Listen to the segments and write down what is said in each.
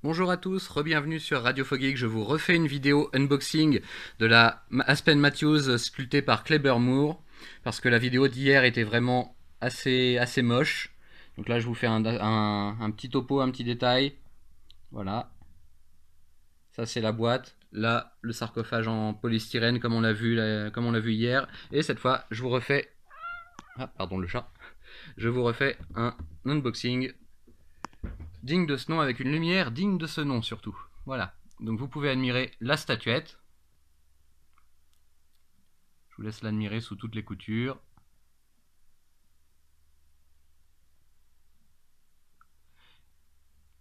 Bonjour à tous, re-bienvenue sur Radio Foggeek. Je vous refais une vidéo unboxing de la Aspen Matthews sculptée par Kleber Moore, parce que la vidéo d'hier était vraiment assez moche. Donc là je vous fais un petit topo, un petit détail. Voilà, ça c'est la boîte. Là le sarcophage en polystyrène comme on l'a vu hier. Et cette fois je vous refais... Ah pardon le chat. Je vous refais un unboxing digne de ce nom, avec une lumière digne de ce nom surtout. Voilà. Donc vous pouvez admirer la statuette. Je vous laisse l'admirer sous toutes les coutures.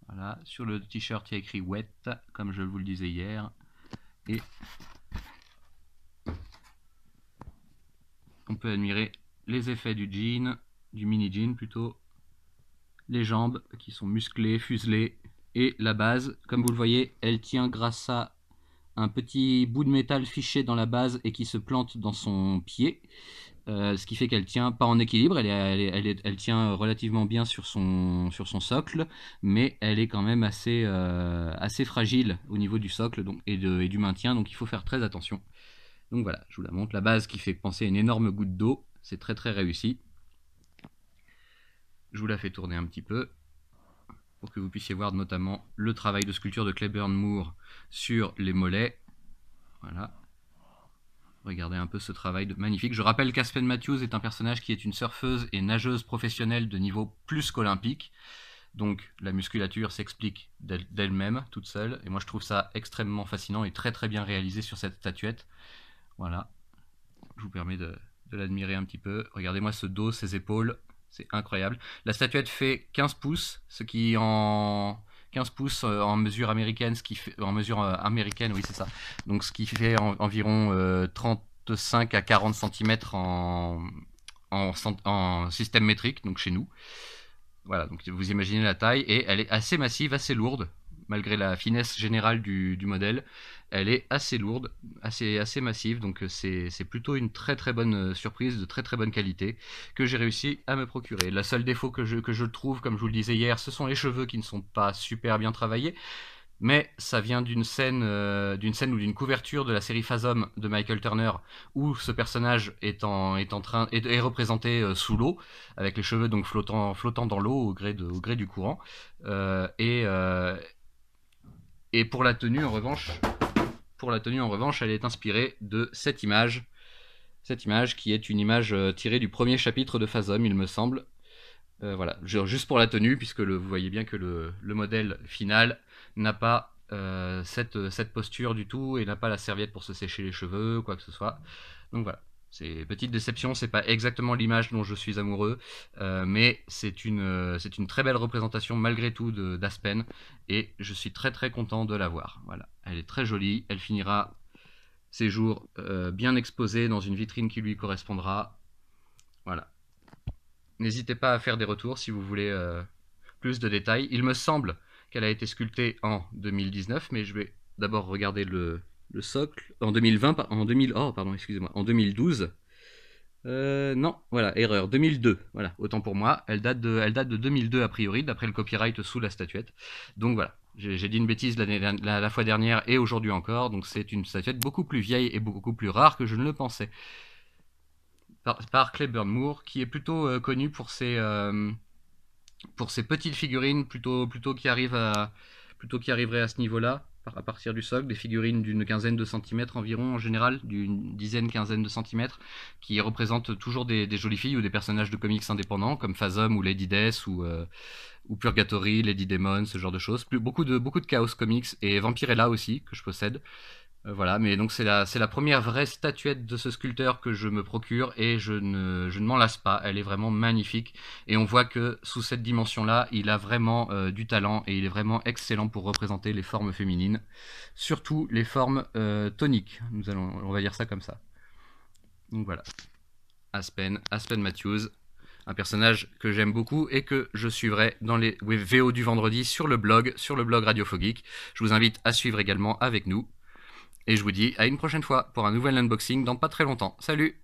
Voilà. Sur le t-shirt, il y a écrit Wet, comme je vous le disais hier. Et on peut admirer les effets du jean, du mini jean plutôt. Les jambes qui sont musclées, fuselées. Et la base, comme vous le voyez, elle tient grâce à un petit bout de métal fiché dans la base et qui se plante dans son pied. Ce qui fait qu'elle tient pas en équilibre, elle tient relativement bien sur son socle, mais elle est quand même assez fragile au niveau du socle et du maintien, donc il faut faire très attention. Donc voilà, je vous la montre, la base qui fait penser à une énorme goutte d'eau, c'est très réussi. Je vous la fais tourner un petit peu, pour que vous puissiez voir notamment le travail de sculpture de Kleber Moore sur les mollets. Voilà. Regardez un peu ce travail magnifique. Je rappelle qu'Aspen Matthews est un personnage qui est une surfeuse et nageuse professionnelle de niveau plus qu'olympique. Donc la musculature s'explique d'elle-même, toute seule. Et moi je trouve ça extrêmement fascinant et très bien réalisé sur cette statuette. Voilà. Je vous permets de l'admirer un petit peu. Regardez-moi ce dos, ses épaules. C'est incroyable. La statuette fait 15 pouces, ce qui en... 15 pouces en mesure américaine, ce qui fait, en mesure américaine, oui c'est ça. Donc ce qui fait environ 35 à 40 cm en système métrique, donc chez nous. Voilà, donc vous imaginez la taille, et elle est assez massive, assez lourde, malgré la finesse générale du modèle. Elle est assez lourde, assez massive, donc c'est plutôt une très bonne surprise, de très bonne qualité, que j'ai réussi à me procurer. Le seul défaut que je trouve, comme je vous le disais hier, ce sont les cheveux qui ne sont pas super bien travaillés, mais ça vient d'une scène ou d'une couverture de la série Phasm de Michael Turner, où ce personnage est représenté sous l'eau, avec les cheveux donc flottant dans l'eau au gré du courant. Et pour la tenue en revanche, elle est inspirée de cette image qui est une image tirée du premier chapitre de Phasm, il me semble. Voilà, juste pour la tenue, puisque vous voyez bien que le modèle final n'a pas cette posture du tout, et n'a pas la serviette pour se sécher les cheveux, quoi que ce soit. Donc voilà, c'est petite déception, c'est pas exactement l'image dont je suis amoureux, mais c'est une très belle représentation malgré tout d'Aspen, et je suis très content de la voir. Voilà, elle est très jolie, elle finira ses jours bien exposée dans une vitrine qui lui correspondra. Voilà. N'hésitez pas à faire des retours si vous voulez plus de détails. Il me semble qu'elle a été sculptée en 2019, mais je vais d'abord regarder le socle. En 2020, excusez-moi, en 2012. Non, voilà, erreur, 2002. Voilà, autant pour moi. Elle date de 2002 a priori, d'après le copyright sous la statuette. Donc voilà, j'ai dit une bêtise la fois dernière et aujourd'hui encore. Donc c'est une statuette beaucoup plus vieille et beaucoup plus rare que je ne le pensais. Par Kleber Moore, qui est plutôt connu pour ses petites figurines plutôt qui arriveraient à ce niveau-là, à partir du socle, des figurines d'une quinzaine de centimètres environ en général, d'une quinzaine de centimètres, qui représentent toujours des jolies filles ou des personnages de comics indépendants comme Phasm ou Lady Death ou Purgatory, Lady Demon, ce genre de choses. Beaucoup de Chaos Comics, et Vampirella aussi, que je possède. Voilà, mais donc c'est la première vraie statuette de ce sculpteur que je me procure, et je ne m'en lasse pas. Elle est vraiment magnifique, et on voit que sous cette dimension-là, il a vraiment du talent, et il est vraiment excellent pour représenter les formes féminines, surtout les formes toniques. On va dire ça comme ça. Donc voilà, Aspen Matthews, un personnage que j'aime beaucoup et que je suivrai dans les VO du vendredi sur le blog Radio Foggeek. Je vous invite à suivre également avec nous. Et je vous dis à une prochaine fois pour un nouvel unboxing dans pas très longtemps. Salut!